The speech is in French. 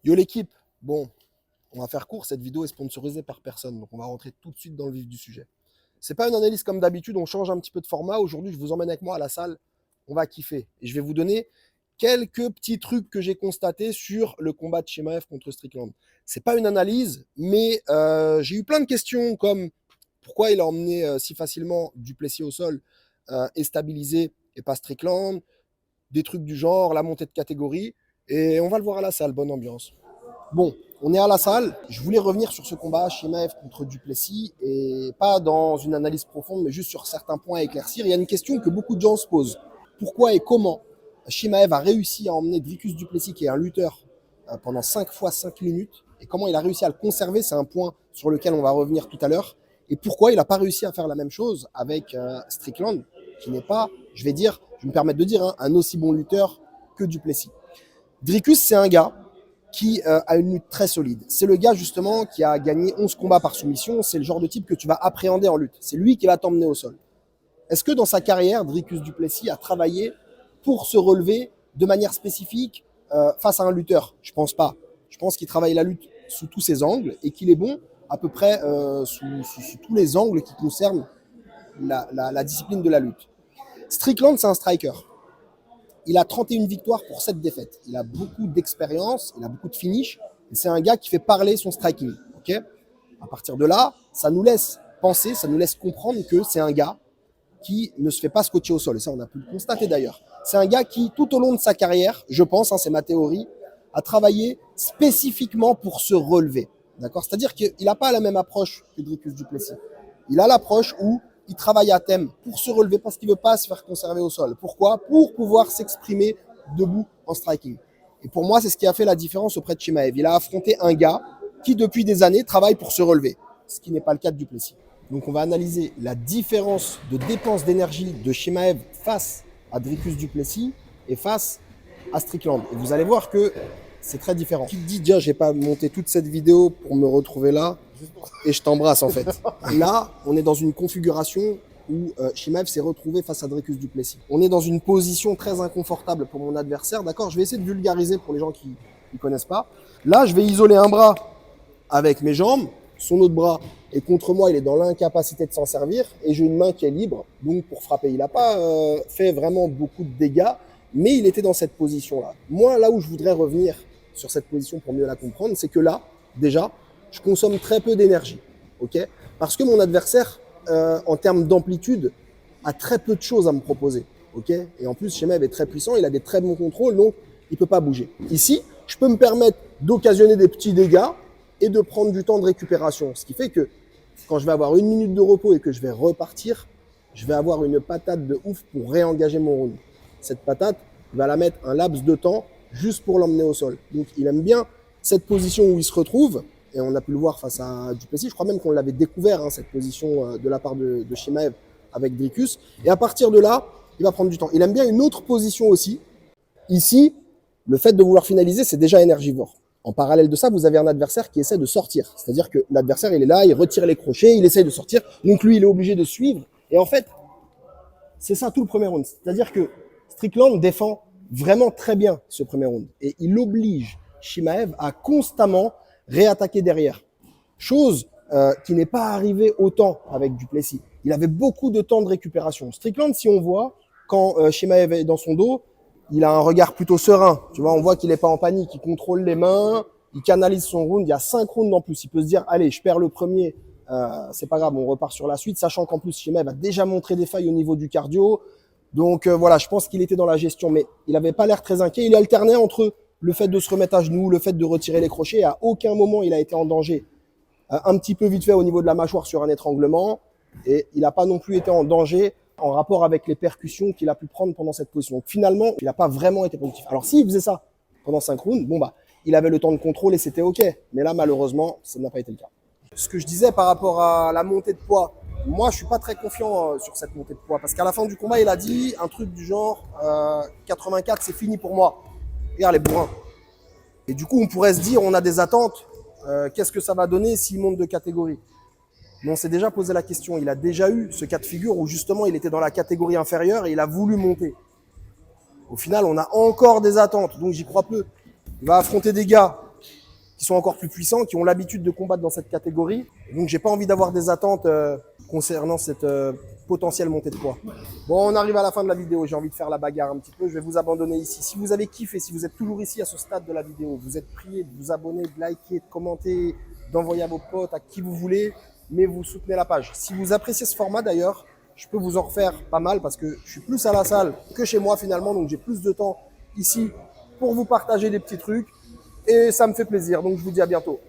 Yo l'équipe, bon, on va faire court, cette vidéo est sponsorisée par personne, donc on va rentrer tout de suite dans le vif du sujet. C'est pas une analyse comme d'habitude, on change un petit peu de format. Aujourd'hui, je vous emmène avec moi à la salle, on va kiffer. Et je vais vous donner quelques petits trucs que j'ai constatés sur le combat de Chimaev contre Strickland. C'est pas une analyse, mais j'ai eu plein de questions comme pourquoi il a emmené si facilement Du Plessis au sol et stabilisé et pas Strickland, des trucs du genre, la montée de catégorie. Et on va le voir à la salle, bonne ambiance. Bon, on est à la salle. Je voulais revenir sur ce combat Chimaev contre Du Plessis et pas dans une analyse profonde, mais juste sur certains points à éclaircir. Il y a une question que beaucoup de gens se posent. Pourquoi et comment Chimaev a réussi à emmener Dricus Du Plessis, qui est un lutteur, pendant 5 fois 5 minutes, et comment il a réussi à le conserver, c'est un point sur lequel on va revenir tout à l'heure. Et pourquoi il n'a pas réussi à faire la même chose avec Strickland, qui n'est pas, je vais dire, je vais me permettre de dire, hein, un aussi bon lutteur que Du Plessis. Dricus, c'est un gars qui a une lutte très solide. C'est le gars justement qui a gagné 11 combats par soumission. C'est le genre de type que tu vas appréhender en lutte. C'est lui qui va t'emmener au sol. Est-ce que dans sa carrière, Dricus Du Plessis a travaillé pour se relever de manière spécifique face à un lutteur? Je pense pas. Je pense qu'il travaille la lutte sous tous ses angles et qu'il est bon à peu près sous tous les angles qui concernent la discipline de la lutte. Strickland, c'est un striker. Il a 31 victoires pour 7 défaites. Il a beaucoup d'expérience, il a beaucoup de finish. Et c'est un gars qui fait parler son striking. Okay, à partir de là, ça nous laisse penser, ça nous laisse comprendre que c'est un gars qui ne se fait pas scotcher au sol. Et ça, on a pu le constater d'ailleurs. C'est un gars qui, tout au long de sa carrière, je pense, hein, c'est ma théorie, a travaillé spécifiquement pour se relever. D'accord? C'est-à-dire qu'il n'a pas la même approche que Dricus Du Plessis. Il a l'approche où il travaille à thème pour se relever parce qu'il ne veut pas se faire conserver au sol. Pourquoi? Pour pouvoir s'exprimer debout en striking. Et pour moi, c'est ce qui a fait la différence auprès de Chimaev. Il a affronté un gars qui, depuis des années, travaille pour se relever, ce qui n'est pas le cas de Du Plessis. Donc on va analyser la différence de dépense d'énergie de Chimaev face à Dricus Du Plessis et face à Strickland. Et vous allez voir que c'est très différent. Qui te dit, déjà, j'ai pas monté toute cette vidéo pour me retrouver là et je t'embrasse en fait. Là, on est dans une configuration où Chimaev s'est retrouvé face à Dricus Du Plessis. On est dans une position très inconfortable pour mon adversaire. D'accord, je vais essayer de vulgariser pour les gens qui ne connaissent pas. Là, je vais isoler un bras avec mes jambes. Son autre bras est contre moi, il est dans l'incapacité de s'en servir. Et j'ai une main qui est libre, donc pour frapper. Il n'a pas fait vraiment beaucoup de dégâts, mais il était dans cette position-là. Moi, là où je voudrais revenir sur cette position pour mieux la comprendre, c'est que là, déjà, je consomme très peu d'énergie. Okay, parce que mon adversaire, en termes d'amplitude, a très peu de choses à me proposer. Okay, et en plus, Chimaev est très puissant, il a des très bons contrôles, donc il ne peut pas bouger. Ici, je peux me permettre d'occasionner des petits dégâts et de prendre du temps de récupération. Ce qui fait que quand je vais avoir 1 minute de repos et que je vais repartir, je vais avoir une patate de ouf pour réengager mon round. Cette patate, il va la mettre un laps de temps juste pour l'emmener au sol. Donc il aime bien cette position où il se retrouve, et on a pu le voir face à Du Plessis. Je crois même qu'on l'avait découvert, hein, cette position de la part de Chimaev avec Dricus. Et à partir de là, il va prendre du temps. Il aime bien une autre position aussi. Ici, le fait de vouloir finaliser, c'est déjà énergivore. En parallèle de ça, vous avez un adversaire qui essaie de sortir. C'est-à-dire que l'adversaire, il est là, il retire les crochets, il essaie de sortir. Donc lui, il est obligé de suivre. Et en fait, c'est ça tout le premier round. C'est-à-dire que Strickland défend vraiment très bien ce premier round. Et il oblige Chimaev à constamment réattaquer derrière. Chose qui n'est pas arrivée autant avec Du Plessis. Il avait beaucoup de temps de récupération. Strickland, si on voit, quand Chimaev est dans son dos, il a un regard plutôt serein. Tu vois, on voit qu'il n'est pas en panique. Il contrôle les mains, il canalise son round. Il y a 5 rounds en plus. Il peut se dire, allez, je perds le premier, c'est pas grave, on repart sur la suite. Sachant qu'en plus, Chimaev a déjà montré des failles au niveau du cardio. Donc voilà, je pense qu'il était dans la gestion, mais il n'avait pas l'air très inquiet. Il alternait entre le fait de se remettre à genoux, le fait de retirer les crochets. À aucun moment, il a été en danger. Un petit peu vite fait au niveau de la mâchoire sur un étranglement. Et il n'a pas non plus été en danger en rapport avec les percussions qu'il a pu prendre pendant cette position. Donc finalement, il n'a pas vraiment été productif. Alors s'il faisait ça pendant 5 rounds, bon bah, il avait le temps de contrôle et c'était OK. Mais là, malheureusement, ça n'a pas été le cas. Ce que je disais par rapport à la montée de poids, moi, je suis pas très confiant sur cette montée de poids parce qu'à la fin du combat, il a dit un truc du genre 84, c'est fini pour moi. Regarde les bourrins. Et du coup, on pourrait se dire, on a des attentes. Qu'est-ce que ça va donner s'il monte de catégorie? Mais on s'est déjà posé la question. Il a déjà eu ce cas de figure où justement, il était dans la catégorie inférieure et il a voulu monter. Au final, on a encore des attentes, donc j'y crois peu. Il va affronter des gars qui sont encore plus puissants, qui ont l'habitude de combattre dans cette catégorie. Donc j'ai pas envie d'avoir des attentes concernant cette potentielle montée de poids. Bon, on arrive à la fin de la vidéo, j'ai envie de faire la bagarre un petit peu, je vais vous abandonner ici. Si vous avez kiffé, si vous êtes toujours ici à ce stade de la vidéo, vous êtes prié de vous abonner, de liker, de commenter, d'envoyer à vos potes, à qui vous voulez, mais vous soutenez la page. Si vous appréciez ce format d'ailleurs, je peux vous en refaire pas mal parce que je suis plus à la salle que chez moi finalement, donc j'ai plus de temps ici pour vous partager des petits trucs et ça me fait plaisir. Donc je vous dis à bientôt.